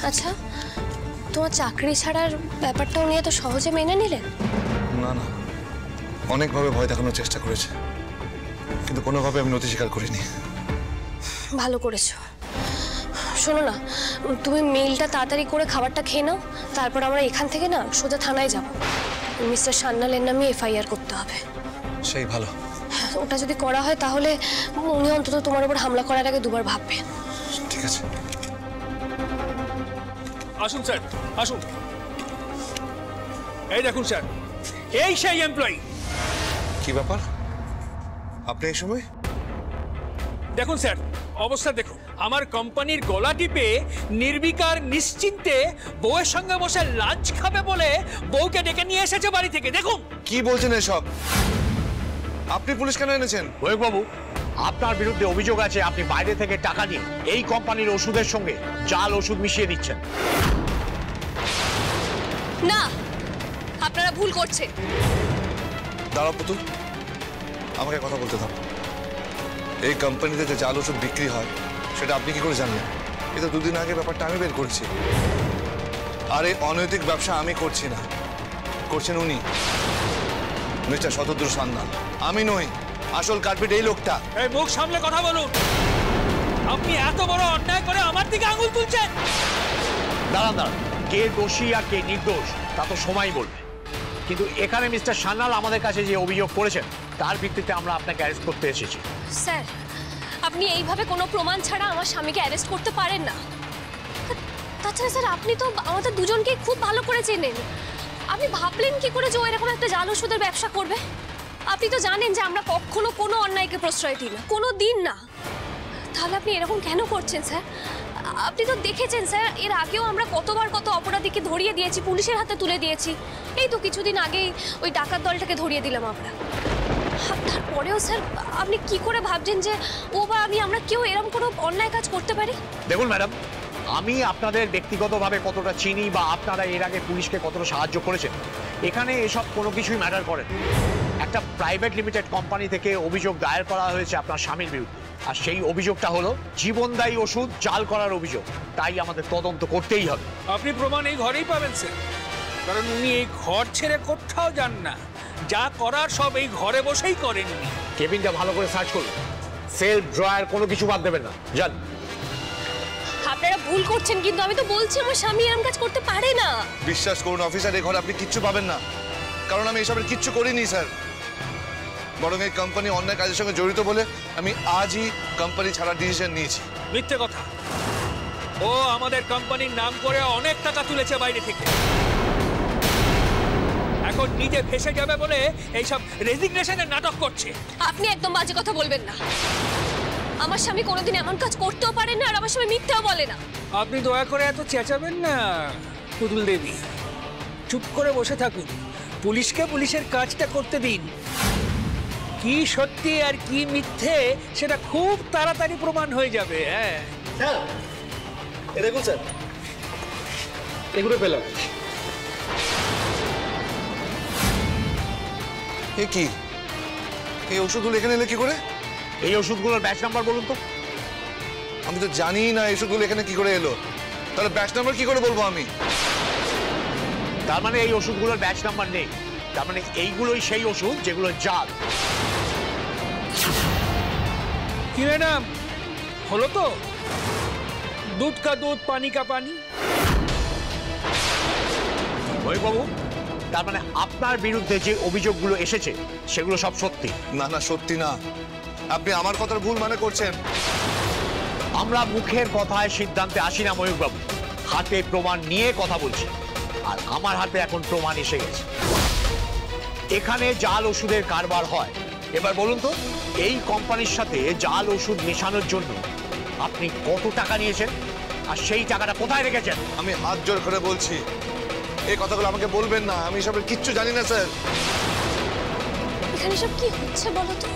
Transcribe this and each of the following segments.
আচ্ছা, তোমার চাকরি ছাড়ার ব্যাপারটাও নিয়ে তো সহজে মেনে নিলেন? না না, অনেকভাবে ভয় দেখানোর চেষ্টা করেছে, কিন্তু কোনোভাবে আমি নথি স্বীকার করিনি। ভালো করেছো। শোনো না, তুমি মেইলটা তাড়াতাড়ি করে খাবারটা খেয়ে নাও, তারপর আমরা এখান থেকে না সোজা থানায় যাব। মিস্টার সান্যালের নামে এফআইআর করতে হবে। সেই ভালো। ওটা যদি করা হয় তাহলে উনি অন্তত তোমার উপর হামলা করার আগে দুবার ভাববেন। ঠিক আছে, আসুন স্যার, আসুন। এই দেখুন স্যার, এই সেই এমপ্লয়ি। কি ব্যাপার, আপনি এই সময়? দেখুন স্যার, অবস্থা দেখুন। আমার কোম্পানির গলা টিপে নির্বিকার নিশ্চিন্তে বউয়ের সঙ্গে বসে লাঞ্চ খাবে বলে বউকে ডেকে নিয়ে এসেছে বাড়ি থেকে। দেখুন কি বলছেন এসব? আপনি পুলিশ কেন এনেছেন? বাবু, আপনার বিরুদ্ধে অভিযোগ আছে আপনি বাইরে থেকে টাকা নিয়ে এই কোম্পানির ওষুধের সঙ্গে জাল ওষুধ মিশিয়ে দিচ্ছেন। না, আপনারা ভুল করছেন। দাঁড়াও পুতুল, আমাকে কথা বলতে দাও। এই কোম্পানিতে যে জাল ওষুধ বিক্রি হয় সেটা আপনি কি করে জানলেন? এটা দুদিন আগে ব্যাপারটা আমি বের করেছি। আর এই অনৈতিক ব্যবসা আমি করছি না, করছেন উনি, মিস্টার শতদ্রু সান্যাল। আমি নই, আসল কার্পেট এই লোকটা। এই মুখ সামলে কথা বলুন। আপনি এত বড় অন্যায় করে আমার দিকে আঙুল তুলছেন। দাঁড়ান দাঁড়ান, কে দোষী আর কে নির্দোষ তা তো সময় বলবে। কিন্তু এখানে মিস্টার সান্যাল আমাদের কাছে যে অভিযোগ করেছেন তার ভিত্তিতে আমরা আপনাকে অ্যারেস্ট করতে এসেছি। স্যার, আপনি এইভাবে কোনো প্রমাণ ছাড়া আমার স্বামীকে অ্যারেস্ট করতে পারেন না। তাছাড়া স্যার, আপনি তো আমাদের দুজনকে খুব ভালো করে চেনেন। আপনি ভাবলেন কি করে যে ও এরকম একটা জাল ওষুধের ব্যবসা করবে? আপনি তো জানেন যে আমরা কখনো কোনো অন্যায়কে প্রশ্রয় দিই না, কোনো দিন না। তাহলে আপনি এরকম কেন করছেন স্যার? আপনি তো দেখেছেন স্যার, এর আগেও আমরা কতবার কত অপরাধীকে ধরিয়ে দিয়েছি, পুলিশের হাতে তুলে দিয়েছি। এই তো কিছুদিন আগেই ওই ডাকাত দলটাকে ধরিয়ে দিলাম আমরা। তারপরেও স্যার, আপনি কি করে ভাবছেন যে ও বা আমরা কেউ এরকম কোনো অন্যায় কাজ করতে পারি? দেখুন ম্যাডাম, আমি আপনাদের ব্যক্তিগতভাবে কতটা চিনি বা আপনারা এর আগে পুলিশকে কতটা সাহায্য করেছেন, এখানে এসব কোনো কিছুই ম্যাটার করে না। একটা প্রাইভেট লিমিটেড কোম্পানি থেকে অভিযোগ দায়ের করা হয়েছে আপনার স্বামীর বিরুদ্ধে, আর সেই অভিযোগটা হলো জীবনদায়ী ওষুধ জাল করার অভিযোগ। তাই আমাদের তদন্ত করতেই হবে। আপনি প্রমাণ এই ঘরেই পাবেন স্যার, কারণ উনি এই ঘর ছেড়ে কোথাও যান না। যা করার সব এই ঘরে বসেই করেন। কেবিনটা ভালো করে সার্চ করুন, সেলফ ড্রয়ার কোনো কিছু বাদ দেবেন না। যান। আপনারা ভুল করছেন, কিন্তু আমি তো বলছি আমার স্বামী এরকম কাজ করতে পারে না। বিশ্বাস করুন অফিসার, এই ঘরে আপনি কিচ্ছু পাবেন না, কারণ আমি এসবের কিচ্ছু করিনি স্যার। বরং এই কোম্পানি অন্যায় কাজের সঙ্গে জড়িত বলে আমি আজই কোম্পানি ছাড়ার ডিসিশন নিয়েছি। মিথ্যে কথা। ও আমাদের কোম্পানির নাম করে অনেক টাকা তুলেছে বাইরে থেকে। এখন নিজে ফেসে যাবে বলে এইসব রেজিগনেশনের নাটক করছে। আপনি একদম বাজে কথা বলবেন না। আমার স্বামী কোনোদিন এমন কাজ করতেও পারে না, আর আমার স্বামী মিথ্যাও বলে না। আপনি দয়া করে এত চেঁচাবেন না পুতুল দেবী, চুপ করে বসে থাকুন। পুলিশকে পুলিশের কাজটা করতে দিন। কি সত্যি আর কি মিথ্যে সেটা খুব তাড়াতাড়ি প্রমাণ হয়ে যাবে। হ্যাঁ স্যার, এ দেখুন স্যার, এগুলো পেলাম। এ কি, এই ওষুধগুলো এখানে এলে কি করে? এই ওষুধগুলোর ব্যাচ নাম্বার বলুন তো। আমি তো জানি না এই ওষুধগুলো এখানে কি করে এলো, তাহলে ব্যাচ নাম্বার কি করে বলবো আমি? তার মানে এই ওষুধগুলোর ব্যাচ নাম্বার নেই, তার মানে এইগুলোই সেই ওষুধ যেগুলো জাল। কি ম্যাডাম, হলো তো? দুধ কা দুধ, পানি কা পানি। বাবু, তার মানে আপনার বিরুদ্ধে যে অভিযোগগুলো এসেছে সেগুলো সব সত্যি? না না, সত্যি না। আপনি আমার কথার ভুল মানে করছেন। আমরা মুখের কথায় সিদ্ধান্তে আসি না ময়ূরবাবু, হাতে প্রমাণ নিয়ে কথা বলছি। আর আমার হাতে এখন প্রমাণ এসে গেছে, এখানে জাল ওষুধের কারবার হয়। এবার বলুন তো, এই কোম্পানির সাথে জাল ওষুধ মেশানোর জন্য আপনি কত টাকা নিয়েছেন, আর সেই টাকাটা কোথায় রেখেছেন? আমি হাত জোর করে বলছি, এই কথাগুলো আমাকে বলবেন না। আমি এসবের কিচ্ছু জানি না স্যার। এখানে সব কি হচ্ছে বলো তো?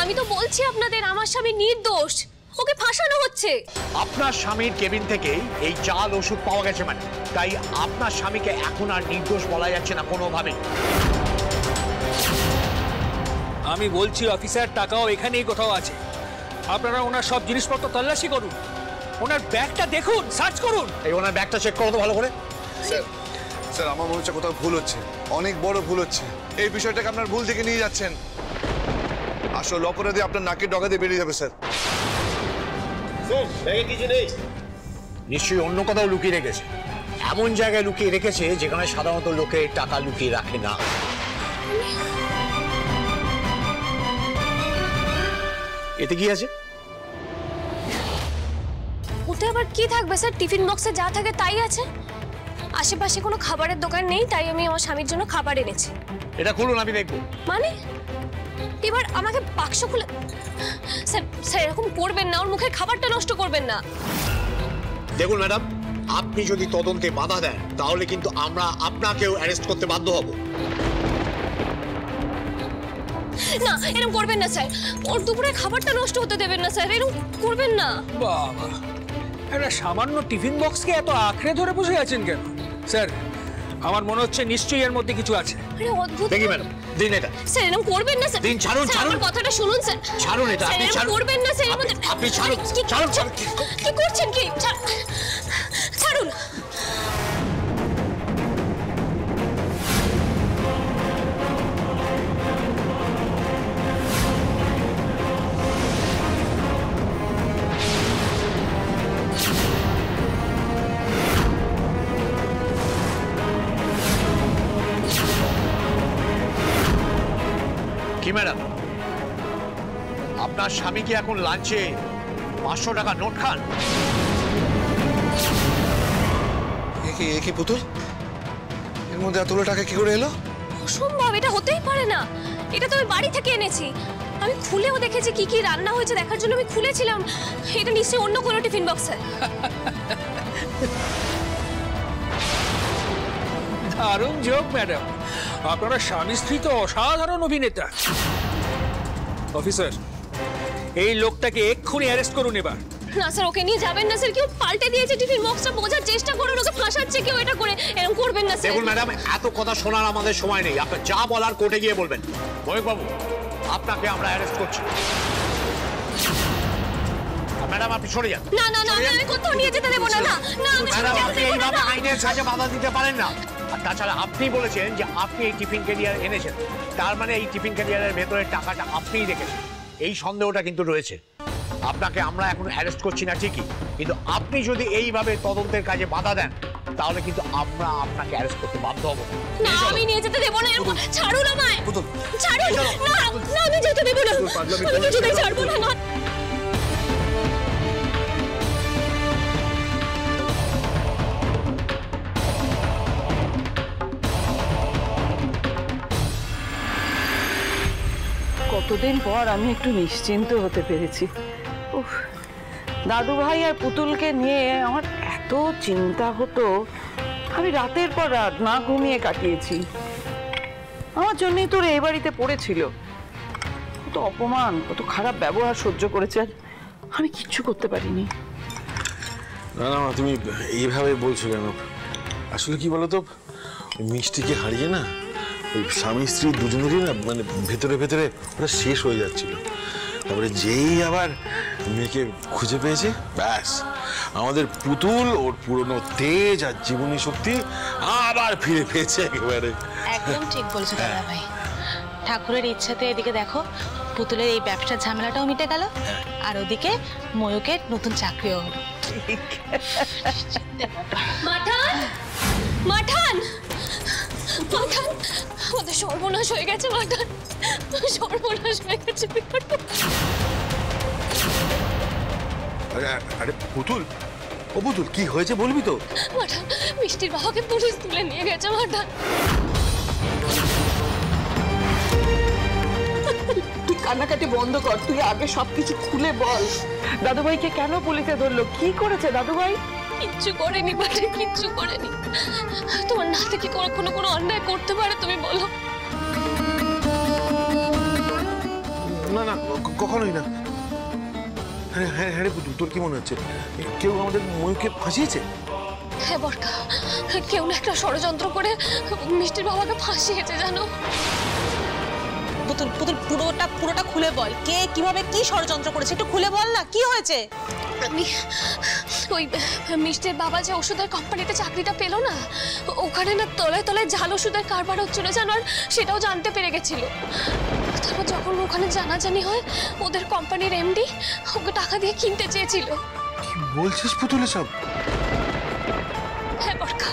আমি তো বলছি আপনাদের আমার স্বামী নির্দোষ, ওকে ফাঁসানো হচ্ছে। আপনার স্বামীর কেবিন থেকে এই জাল ওষুধ পাওয়া গেছে, মানে তাই আপনার স্বামীকে এখন আর নির্দোষ বলা যাচ্ছে না কোনোভাবেই। আমি বলছি অফিসার, টাকাও এখানেই কোথাও আছে। আপনারা ওনার সব জিনিসপত্র তল্লাশি করুন। ওনার ব্যাগটা দেখুন, সার্চ করুন। এই ওনার ব্যাগটা চেক করো তো ভালো করে। স্যার স্যার আমার মনে হচ্ছে কোথাও ভুল হচ্ছে, অনেক বড় ভুল হচ্ছে। এই বিষয়টাকে আপনার ভুল থেকে নিয়ে যাচ্ছেন। আসল অপরাধী আপনার নাকের ডগা দিয়ে বেরিয়ে যাবে স্যার। স্যার ব্যাগে কিছু নেই। নিশ্চয়ই অন্য কোথাও লুকিয়ে রেখেছে, এমন জায়গায় লুকিয়ে রেখেছে যেখানে সাধারণত লোকে টাকা লুকিয়ে রাখে না। এতে কি আছে? ওতে আবার কি থাকবে স্যার? টিফিন বক্সে যা থাকে তাই আছে। আশেপাশে কোনো খাবারের দোকান নেই, তাই আমি আমার স্বামীর জন্য খাবার এনেছি। এটা খুলুন, আমি দেখবো। মানে এবার আমাকে বাক্স খুলে স্যার স্যার এরকম করবেন না, ওর মুখের খাবারটা নষ্ট করবেন না। দেখুন ম্যাডাম, আপনি যদি তদন্তে বাধা দেন তাহলে কিন্তু আমরা আপনাকেও অ্যারেস্ট করতে বাধ্য হব। না এরকম করবেন না স্যার, ওর দুপুরে খাবারটা নষ্ট হতে দেবেন না স্যার, এরকম করবেন না। বাবা, একটা সামান্য টিফিন বক্সকে এত আঁকড়ে ধরে বসে আছেন কেন? স্যার আমার মনে হচ্ছে নিশ্চয়ই এর মধ্যে কিছু আছে। আরে অদ্ভুত। দেখি ম্যাডাম, দিন এটা। স্যার এরকম করবেন না স্যার। দিন, ছাড়ুন, স্যার, ছাড়ুন। আমার কথাটা শুনুন স্যার। ছাড়ুন এটা, স্যার, আপনি এরকম ছাড়ুন। করবেন না স্যার, এর মধ্যে আপনি ছাড়ুন, কি ছাড়ুন, করছেন? কি করছেন কি? ছাড়ুন। কি ম্যাডাম, আপনার স্বামী কি এখন লাঞ্চে 500 টাকা নোট খান? এ কি পুতুল? এর মধ্যে এতগুলো টাকা কি করে এলো? অসম্ভব, এটা হতেই পারে না। এটা তো আমি বাড়ি থেকে এনেছি। আমি খুলেও দেখেছি কি কি রান্না হয়েছে দেখার জন্য আমি খুলেছিলাম। এটা নিশ্চয়ই অন্য কোনো টিফিন বক্স স্যার। দারুণ যোগ ম্যাডাম, আপনারা স্বামী স্ত্রী তো অসাধারণ অভিনেতা। অফিসার, এই লোকটাকে এক্ষুনি অ্যারেস্ট করুন এবার। না স্যার, ওকে নিয়ে যাবেন না স্যার। কেউ পাল্টে দিয়েছে টিফিন বক্সটা, বোঝার চেষ্টা করুন, ওকে ফাঁসাচ্ছে কেউ এটা করে। এরকম করবেন না স্যার। দেখুন ম্যাডাম, এত কথা শোনার আমাদের সময় নেই। আপনার যা বলার কোর্টে গিয়ে বলবেন। ময়ূক বাবু, আপনাকে আমরা অ্যারেস্ট করছি। ম্যাডাম আপনি সরে যান। না না না, আমি কোথাও নিয়ে যেতে দেবো না। না না, আমি ম্যাডাম, যেতে আপনি দেবো না, এইভাবে না। আইনের কাছে বাধা দিতে পারেন না। আর তাছাড়া আপনি বলেছেন যে আপনি এই টিফিন ক্যারিয়ার এনেছেন, তার মানে এই টিফিন ক্যারিয়ারের ভেতরে টাকাটা আপনিই রেখেছেন। এই সন্দেহটা কিন্তু রয়েছে। আপনাকে আমরা এখন অ্যারেস্ট করছি না ঠিকই, কিন্তু আপনি যদি এইভাবে তদন্তের কাজে বাধা দেন তাহলে কিন্তু আমরা আপনাকে অ্যারেস্ট করতে বাধ্য হব। না, আমি নিয়ে যেতে দেবো না। এরকম ছাড়ুন আমায়। পুতুল। ছাড়ুন। না না, আমি যেতে দেবো না। আমি কিছুতেই ছাড়বো না। না। কতদিন পর আমি একটু নিশ্চিন্ত হতে পেরেছি। উফ, দাদু ভাই আর পুতুলকে নিয়ে আমার এত চিন্তা হতো, আমি রাতের পর রাত না ঘুমিয়ে কাটিয়েছি। আমার জন্যই তোর এই বাড়িতে পড়েছিল। কত অপমান, কত খারাপ ব্যবহার সহ্য করেছে, আর আমি কিচ্ছু করতে পারিনি। না না মা, তুমি এইভাবে বলছো কেন? আসলে কি বলতো, ওই মিষ্টিকে হারিয়ে না ওই স্বামী স্ত্রী দুজনেরই না মানে ভেতরে ভেতরে ওরা শেষ হয়ে যাচ্ছিল। তারপরে যেই আবার মেয়েকে খুঁজে পেয়েছে, ব্যাস আমাদের পুতুল ওর পুরনো তেজ আর জীবনী শক্তি আবার ফিরে পেয়েছে একেবারে। একদম ঠিক বলছো দাদা ভাই। ঠাকুরের ইচ্ছাতে এদিকে দেখো পুতুলের এই ব্যবসার ঝামেলাটাও মিটে গেল, আর ওদিকে ময়ূকের নতুন চাকরিও হলো। মাঠান, মাঠান, মাঠান, আমাদের সর্বনাশ হয়ে গেছে। মাঠান, সর্বনাশ হয়ে গেছে। আরে আরে পুতুল, ও পুতুল কি হয়েছে বলবি তো? মাঠান, মিষ্টির বাবাকে পুলিশ তুলে নিয়ে গেছে। মাঠান, তুই কান্নাকাটি বন্ধ কর, তুই আগে সবকিছু খুলে বল। দাদু ভাইকে কেন পুলিশে ধরলো? কি করেছে দাদু ভাই? কিচ্ছু করেনি মাঠান, কিচ্ছু করেনি। তোমার নাতে কি কখনো কোনো অন্যায় করতে পারে তুমি বলো? না না, কখনোই না। হ্যাঁ হ্যাঁ হ্যাঁ রে পুতুল, তোর কি মনে হচ্ছে কেউ আমাদের ময়ূরকে ফাঁসিয়েছে? হ্যাঁ বরকা, কেউ না একটা ষড়যন্ত্র করে মিষ্টির বাবাকে ফাঁসিয়েছে জানো। পুতুল পুতুল পুরোটা খুলে বল, কে কিভাবে কি ষড়যন্ত্র করেছে একটু খুলে বল না, কি হয়েছে? আমি ওই মিষ্টির বাবা যে ওষুধের কোম্পানিতে চাকরিটা পেলো না, ওখানে না তলায় তলায় জাল ওষুধের কারবার হচ্ছিল জানো, আর সেটাও জানতে পেরে গেছিল। তারপর যখন ওখানে জানাজানি হয়, ওদের কোম্পানির এমডি ওকে টাকা দিয়ে কিনতে চেয়েছিল। কি বলছিস পুতুল সব? হ্যাঁ বরকা,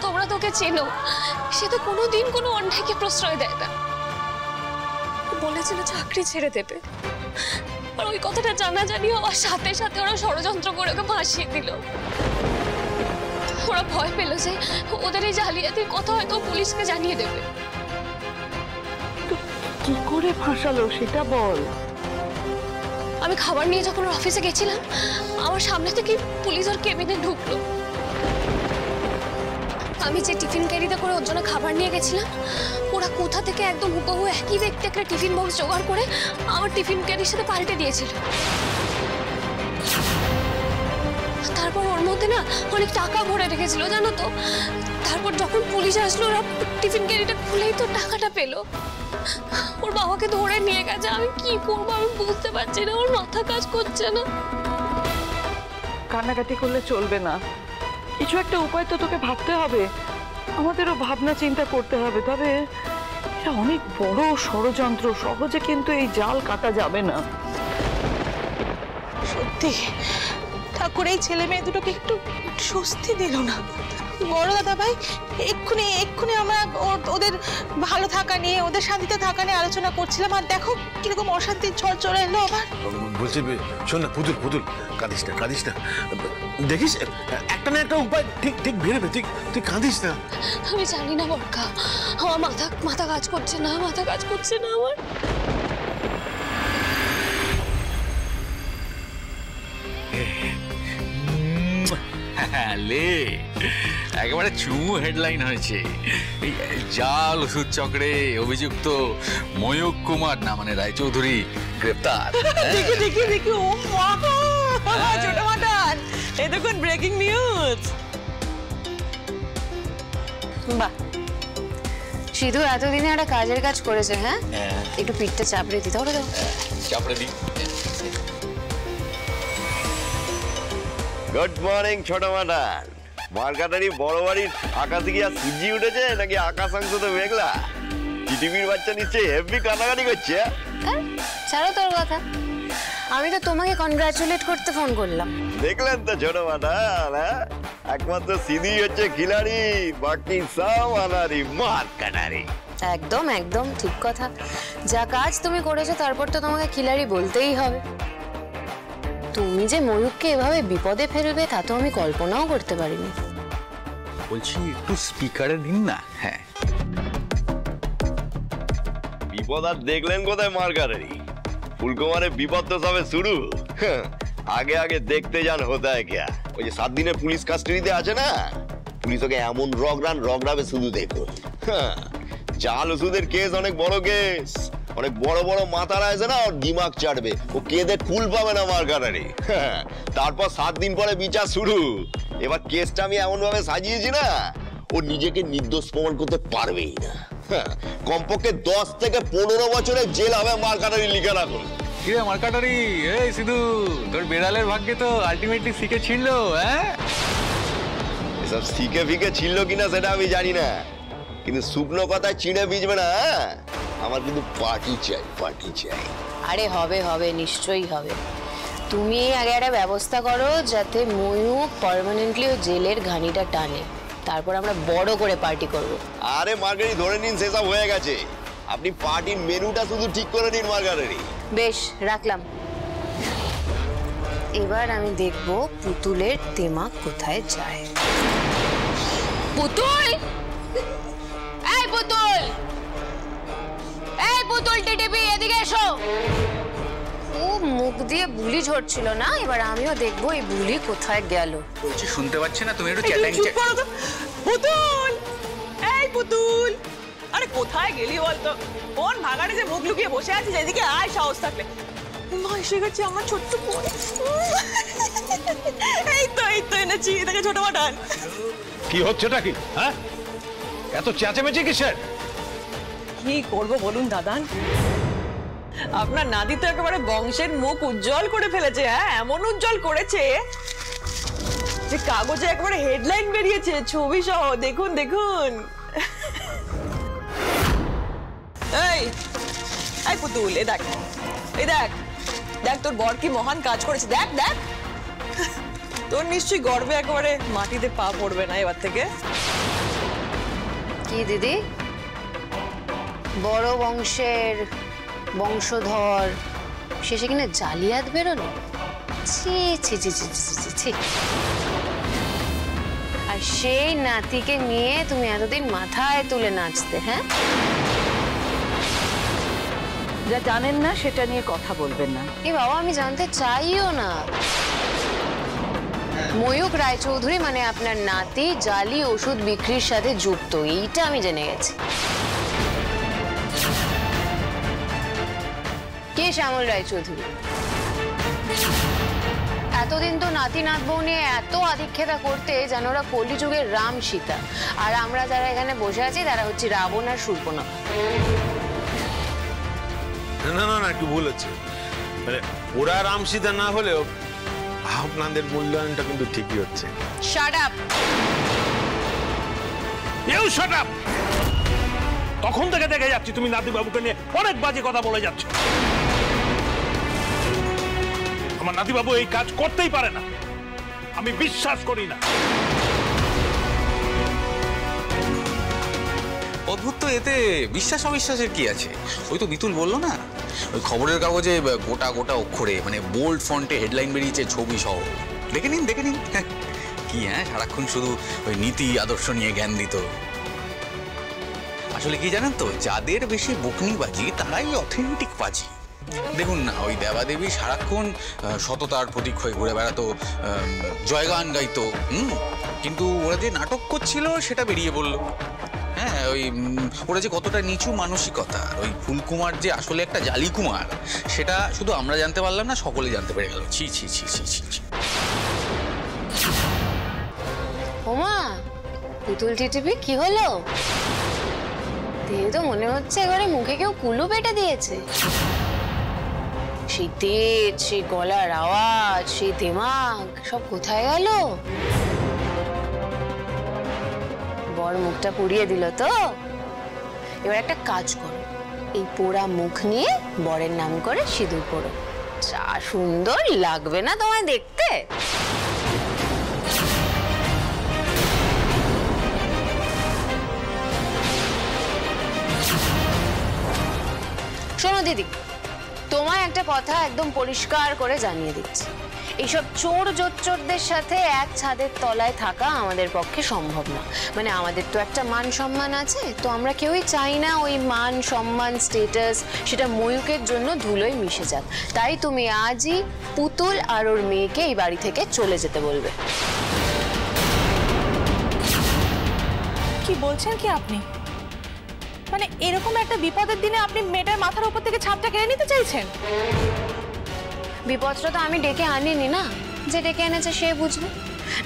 তোমরা তোকে চেনো, সে তো কোনোদিন কোনো অন্যায়কে প্রশ্রয় দেয় না। বলেছিল চাকরি ছেড়ে দেবে, আর ওই কথাটা জানাজানি হওয়ার সাথে সাথে ওরা ষড়যন্ত্র করে ওকে ফাঁসিয়ে দিল। ওরা ভয় পেল যে ওদের এই জালিয়াতির কথা হয়তো পুলিশকে জানিয়ে দেবে। কি করে ফাঁসালো সেটা বল। আমি খাবার নিয়ে যখন ওর অফিসে গেছিলাম, আমার সামনে থেকে পুলিশ ওর কেবিনে ঢুকলো। আমি যে টিফিন ক্যারিতে করে ওর জন্য খাবার নিয়ে গেছিলাম, ওরা কোথা থেকে একদম হুবহু একই ব্যক্তি একটা টিফিন বক্স জোগাড় করে আমার টিফিন ক্যারির সাথে পাল্টে দিয়েছিল। তারপর ওর মধ্যে না অনেক টাকা ভরে রেখেছিল জানো তো। তারপর যখন পুলিশ আসলো, ওরা টিফিন ক্যারিটা খুলেই তো টাকাটা পেলো। ওর বাবাকে ধরে নিয়ে গেছে। আমি কি করবো আমি বুঝতে পারছি না, ওর মাথা কাজ করছে না। কান্নাকাটি করলে চলবে না, কিছু একটা উপায় তো তোকে ভাবতে হবে, আমাদেরও ভাবনা চিন্তা করতে হবে। তবে এটা অনেক বড় ষড়যন্ত্র, সহজে কিন্তু এই জাল কাটা যাবে না। সত্যি ঠাকুর এই ছেলে মেয়ে দুটোকে একটু স্বস্তি দিল না। বড় দাদা ভাই এক্ষুনি আমরা ওদের ভালো থাকা নিয়ে, ওদের শান্তিতে থাকা নিয়ে আলোচনা করছিলাম, আর দেখো কিরকম অশান্তির ঝড় চলে এলো আবার। বলছি শোন না পুতুল, কাঁদিস না, দেখিস একটা না একটা উপায় ঠিক বেরোবে, তুই কাঁদিস না। আমি জানি না বরকা, আমার মাথা কাজ করছে না আমার। লে একেবারে চুমু হেডলাইন হয়েছে। এই জাল ওষুধ চক্রে অভিযুক্ত ময়ূক কুমার না মানে রায়চৌধুরী গ্রেপ্তার। দেখি ও মা, ছোট মাতান, এই দেখুন ব্রেকিং নিউজ। বাহ, সিধু এতদিনে একটা কাজের কাজ করেছে। হ্যাঁ, একটু পিঠটা চাপড়ে দিতে হবে তো। চাপড়ে দিই। গুড মর্নিং ছোট মাদান। মার্কাটারি বড় বাড়ির আকাশ কি আর সূর্যি উঠেছে নাকি আকাশাংশ তো মেঘলা? টিটিভির বাচ্চা নিশ্চয়ই হেভি কাটাকাটি করছে। ছাড়ো তোর কথা, আমি তো তোমাকে কনগ্রাচুলেট করতে ফোন করলাম। দেখলেন তো ছোট মাদান, একমাত্র সিধি হচ্ছে খিলাড়ি, বাকি সব আনারি মার্কাটারি। একদম ঠিক কথা। যা কাজ তুমি করেছো তারপর তো তোমাকে খিলাড়ি বলতেই হবে। তুমি যে ময়ূককে এভাবে বিপদে ফেলবে তা তো আমি কল্পনাও করতে পারিনি। বলছি একটু স্পিকারে দিন না। হ্যাঁ, বিপদ আর দেখলেন কোথায় মার্কাটারি? ফুলকুমারের বিপদ তো সবে শুরু। আগে দেখতে যান হোতা হ্যায় ক্যা। ওই যে 7 দিনের পুলিশ কাস্টাডিতে আছে না, পুলিশ ওকে এমন রগড়াবে শুধু দেখুন। জাল ওষুধের কেস অনেক বড় কেস, অনেক বড় মাথারা আছে না, ওর দিমাগ চাটবে, ও কেঁদে কুল পাবে না মার্কাটারি। তারপর 7 দিন পরে বিচার শুরু। এবার কেসটা আমি এমন ভাবে সাজিয়েছি না, ও নিজেকে নির্দোষ প্রমাণ করতে পারবেই না। কমপক্ষে 10 থেকে 15 বছরের জেল হবে মার্কাটারি, লিখে রাখুন। কিরে মার্কাটারি, এই সিধু তোর বেড়ালের ভাগ্যে তো আলটিমেটলি শিখে ছিল। হ্যাঁ, এসব শিখে ফিকে ছিল কিনা সেটা আমি জানি না, কিন্তু শুকনো কথায় চিড়ে ভিজবে না। আমার কিন্তু পার্টি চাই। আরে হবে, নিশ্চয়ই হবে। তুমি আগে একটা ব্যবস্থা করো যাতে ময়ূক পার্মানেন্টলি ওই জেলের ঘানিটা টানে, তারপর আমরা বড় করে পার্টি করব। আরে মার্কারি ধরে নিন সেসব হয়ে গেছে, আপনি পার্টির মেনুটা শুধু ঠিক করে নিন মার্কারি। বেশ, রাখলাম। এবার আমি দেখব পুতুলের দিমাগ কোথায় যায়। পুতুল, এই পুতুল টিটিপি এদিকে এসো। ও মুখ দিয়ে বুলি ঝরছিল না, এবার আমিও দেখবো এই বুলি কোথায় গেল। বলছি শুনতে পাচ্ছি না, তুমি একটু চ্যাটাং। পুতুল, এই পুতুল, আরে কোথায় গেলি বলতো? কোন ভাগাড়ে যে মুখ লুকিয়ে বসে আছিস, এদিকে আয় সাহস থাকলে। মা এসে গেছে আমার ছোট্ট বোন। এই তো এনেছি, এটাকে ছোট মাটান। কি হচ্ছেটা কি? হ্যাঁ, এত চেঁচামেচি কিসের? কি করব বলুন দাদান, আপনার নাতি তো একেবারে বংশের মুখ উজ্জ্বল করে ফেলেছে। হ্যাঁ, এমন উজ্জ্বল করেছে যে কাগজে একেবারে হেডলাইন বেরিয়েছে ছবি সহ। দেখুন দেখুন। এই এই পুতুল, এ দেখ, এই দেখ দেখ তোর বর কি মহান কাজ করেছে। দেখ দেখ, তোর নিশ্চয়ই গর্বে একেবারে মাটিতে পা পড়বে না এবার থেকে। কি দিদি, বড় বংশের বংশধর শেষে কিনা জালিয়াত বেরোলো? ছি ছি ছি ছি ছি ছি ছি। আর সেই নাতিকে নিয়ে তুমি এতদিন মাথায় তুলে নাচতে। হ্যাঁ, যা জানেন না সেটা নিয়ে কথা বলবেন না। এ বাবা, আমি জানতে চাইও না। ময়ূক রায়চৌধুরী মানে আপনার নাতি জালি ওষুধ বিক্রির সাথে যুক্ত, এইটা আমি জেনে গেছি। কে শ্যামল রায়চৌধুরী? এতদিন তো নাতি নাতবউ নিয়ে এত আধিক্ষেতা করতে যেন ওরা কলিযুগের রাম সীতা, আর আমরা যারা এখানে বসে আছি তারা হচ্ছে রাবণ আর শূর্পণখা। না না না, একটু ভুল হচ্ছে। মানে ওরা রাম সীতা না হলেও আপনাদের মূল্যায়নটা কিন্তু ঠিকই হচ্ছে। Shut up. You shut up. তখন থেকে দেখে যাচ্ছি তুমি নাতি বাবুকে নিয়ে অনেক বাজে কথা বলে যাচ্ছ। আমার নাতি বাবু এই কাজ করতেই পারে না, আমি বিশ্বাস করি না। অদ্ভুত তো, এতে বিশ্বাস অবিশ্বাসের কি আছে? ওই তো বিতুল বললো না, ওই খবরের কাগজে গোটা গোটা অক্ষরে মানে বোল্ড ফন্টে হেডলাইন বেরিয়েছে ছবি সহ। দেখে নিন দেখে নিন। কি হ্যাঁ, সারাক্ষণ শুধু ওই নীতি আদর্শ নিয়ে জ্ঞান দিত। আসলে কি জানেন তো, যাদের বেশি বকনিবাজি তারাই অথেন্টিক বাজি। দেখুন না, ওই দেবাদেবী সারাক্ষণ সততার প্রতীক হয়ে ঘুরে বেড়াতো, জয়গান গাইতো, কিন্তু ওরা যে নাটক করছিল সেটা বেরিয়ে বললো। হ্যাঁ, ওই ওরা যে কতটা নিচু মানসিকতা, ওই ফুলকুমার যে আসলে একটা জালি কুমার, সেটা শুধু আমরা জানতে পারলাম না, সকলে জানতে পেরে গেল। ছি ছি ছি ছি ছি। ওমা, পুতুল টিটিপি কি হলো? দেখে তো মনে হচ্ছে এবারে মুখে কেউ কুলু পেটে দিয়েছে। সেই তেজ, সেই গলার আওয়াজ, সেই দিমাগ সব কোথায় গেল? বর মুখটা পুড়িয়ে দিল তো। এবার একটা কাজ করো, এই পোড়া মুখ নিয়ে বরের নাম করে সিঁদুর পরো। যা সুন্দর লাগবে না তোমায় দেখতে। শোনো দিদি, তোমায় একটা কথা একদম পরিষ্কার করে জানিয়ে দিচ্ছি, এইসব চোর জোচ্চোরদের সাথে এক ছাদের তলায় থাকা আমাদের পক্ষে সম্ভব না। মানে আমাদের তো একটা মান সম্মান আছে, তো আমরা কেউই চাই না ওই মান সম্মান স্টেটাস সেটা ময়ূকের জন্য ধুলোয় মিশে যাক। তাই তুমি আজই পুতুল আর ওর মেয়েকে এই বাড়ি থেকে চলে যেতে বলবে। কি বলছেন কি আপনি? মানে এরকম একটা বিপদের দিনে আপনি মেয়েটার মাথার উপর থেকে ছাদটা কেড়ে নিতে চাইছেন? বিপদটা তো আমি ডেকে আনিনি না, যে ডেকে এনেছে সে বুঝবে।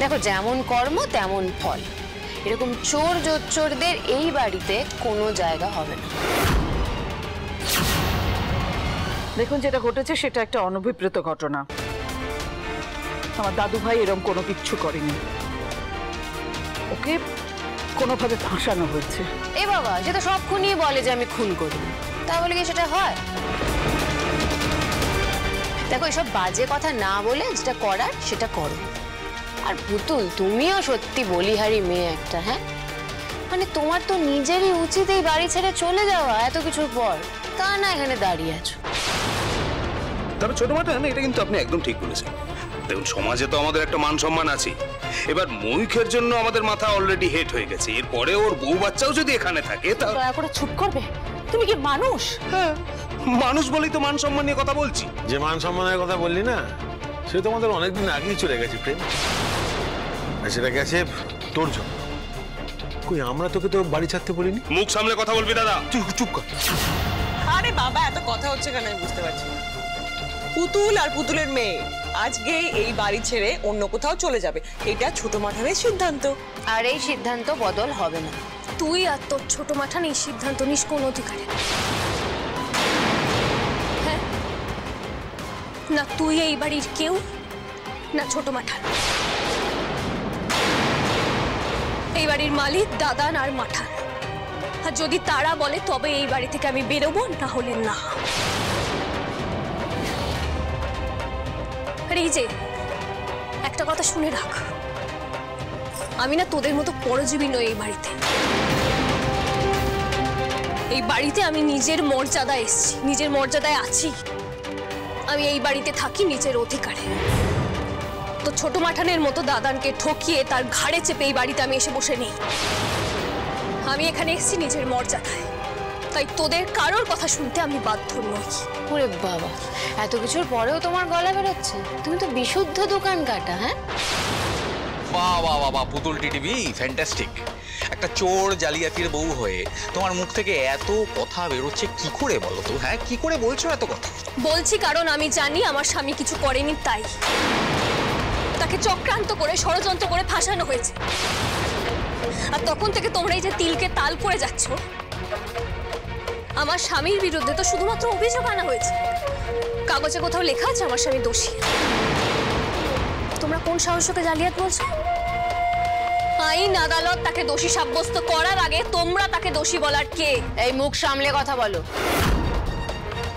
দেখো, যেমন কর্ম তেমন ফল। এরকম চোর জোচ্চোরদের এই বাড়িতে কোনো জায়গা হবে না। দেখুন, যেটা ঘটেছে সেটা একটা অনভিপ্রেত ঘটনা। আমার দাদু ভাই এরকম কোনো কিচ্ছু করেনি, ওকে কোনোভাবে ফাঁসানো হয়েছে। এ বাবা, যেটা সব খুনিই বলে যে আমি খুন করি, তাহলে কি সেটা হয়? দেখো, এসব বাজে কথা না বলে যেটা করার সেটা করো। আর পুতুল, তুমিও সত্যি বলিহারি মেয়ে একটা। হ্যাঁ, মানে তোমার তো নিজেরই উচিত এই বাড়ি ছেড়ে চলে যাওয়া এত কিছুর পর, তা না এখানে দাঁড়িয়ে আছো। তবে ছোট মাটা, এটা কিন্তু আপনি একদম ঠিক বলেছেন। দেখুন, সমাজে তো আমাদের একটা মান সম্মান আছে। এবার ময়ূখের জন্য আমাদের মাথা অলরেডি হেট হয়ে গেছে, এরপরে ওর বউ বাচ্চাও যদি এখানে থাকে তাহলে দয়া করে চুপ করবে? তুমি কি মানুষ? হ্যাঁ, মানুষ বলেই তো মান সম্মান নিয়ে কথা বলছি। যে মান সম্মানের কথা বললি না, সে তো আমাদের অনেকদিন আগেই চলে গেছে প্রেম। আর সেটা গেছে তোর জন্য। কই, আমরা তোকে তো বাড়ি ছাড়তে বলিনি। মুখ সামলে কথা বলবি দাদা। তুই চুপ কর। আরে বাবা, এত কথা হচ্ছে কেন আমি বুঝতে পারছি না। পুতুল আর পুতুলের মেয়ে আজকে এই বাড়ি ছেড়ে অন্য কোথাও চলে যাবে, এটা ছোট মাঠানের সিদ্ধান্ত। আর এই সিদ্ধান্ত বদল হবে না। তুই আর তোর ছোট মাঠান এই সিদ্ধান্ত নিস কোন অধিকারে? হ্যাঁ, না তুই এই বাড়ির কেউ, না ছোট মাঠান। এই বাড়ির মালিক দাদান আর মাঠান। আর যদি তারা বলে তবে এই বাড়ি থেকে আমি বেরোবো, না হলে না। আর এই যে একটা কথা শুনে রাখ, আমি না তোদের মতো পরজীবী নই এই বাড়িতে। এই বাড়িতে আমি নিজের মর্যাদায় এসেছি, নিজের মর্যাদায় আছি। আমি এই বাড়িতে থাকি নিজের অধিকারে। তো ছোট মাঠানের মতো দাদানকে ঠকিয়ে তার ঘাড়ে চেপে এই বাড়িতে আমি এসে বসে নেই। আমি এখানে এসেছি নিজের মর্যাদায়, তাই তোদের কারোর কথা শুনতে আমি বাধ্য নই। ওরে বাবা, এত কিছুর পরেও তোমার গলা বেরোচ্ছে? তুমি তো বিশুদ্ধ দোকান কাটা। হ্যাঁ, বাহ বাহ বাহ বাহ, পুতুল টিটিভি ফ্যান্টাস্টিক। একটা চোর জালিয়াতির বউ হয়ে তোমার মুখ থেকে এত কথা বেরোচ্ছে কি করে বলো তো? হ্যাঁ, কি করে বলছো এত কথা? বলছি কারণ আমি জানি আমার স্বামী কিছু করেনি, তাই তাকে চক্রান্ত করে ষড়যন্ত্র করে ফাঁসানো হয়েছে। আর তখন থেকে তোমরা এই যে তিলকে তাল করে যাচ্ছ, আমার স্বামীর বিরুদ্ধে তো শুধুমাত্র অভিযোগ আনা হয়েছে, কাগজে কোথাও লেখা আছে আমার স্বামী দোষী। তোমরা কোন সাহসকে জালিয়াত বলছো? আইন আদালত তাকে দোষী সাব্যস্ত করার আগে তোমরা তাকে দোষী বলার কে? এই মুখ সামলে কথা বলো।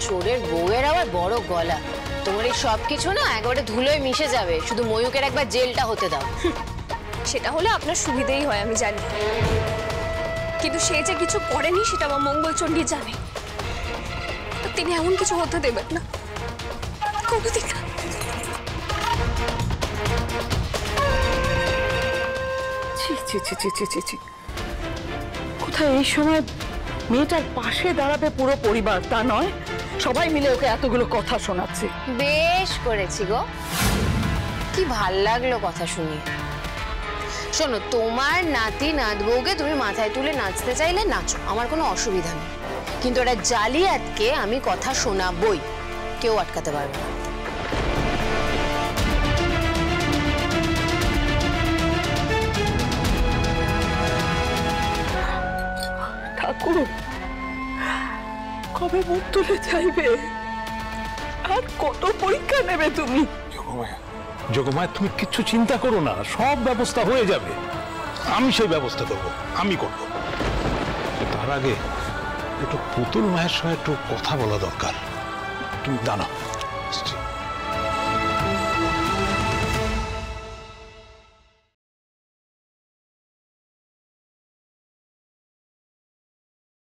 চোরের বউয়ের আবার বড় গলা। তোমার এই সব কিছু না একেবারে ধুলোয় মিশে যাবে, শুধু ময়ূকের একবার জেলটা হতে দাও। সেটা হলে আপনার সুবিধেই হয় আমি জানি, কিন্তু সে যে কিছু করেনি সেটা আমার মঙ্গলচণ্ডী জানে। তিনি এমন কিছু হতে দেবেন না, কোনোদিন না। কোথায় এই সময় মেয়েটার পাশে দাঁড়াবে পুরো পরিবার তা নয়, সবাই মিলে ওকে এতগুলো কথা শোনাচ্ছে। বেশ করেছি গো, কি ভাল লাগলো কথা শুনিয়ে। শোনো, তোমার নাতি নাত বউকে তুমি মাথায় তুলে নাচতে চাইলে নাচো, আমার কোনো অসুবিধা নেই, কিন্তু এটা জালিয়াতকে আমি কথা শোনাবই, কেউ আটকাতে পারবে না। ঠাকুর কবে মুখ তুলে চাইবে? আর কত পরীক্ষা নেবে তুমি? যোগমায়া, তুমি কিচ্ছু চিন্তা করো না, সব ব্যবস্থা হয়ে যাবে। আমি সেই ব্যবস্থা করবো, আমি করবো। তার আগে একটু পুতুল মায়ের সঙ্গে একটু কথা বলা দরকার। তুমি দাঁড়াও।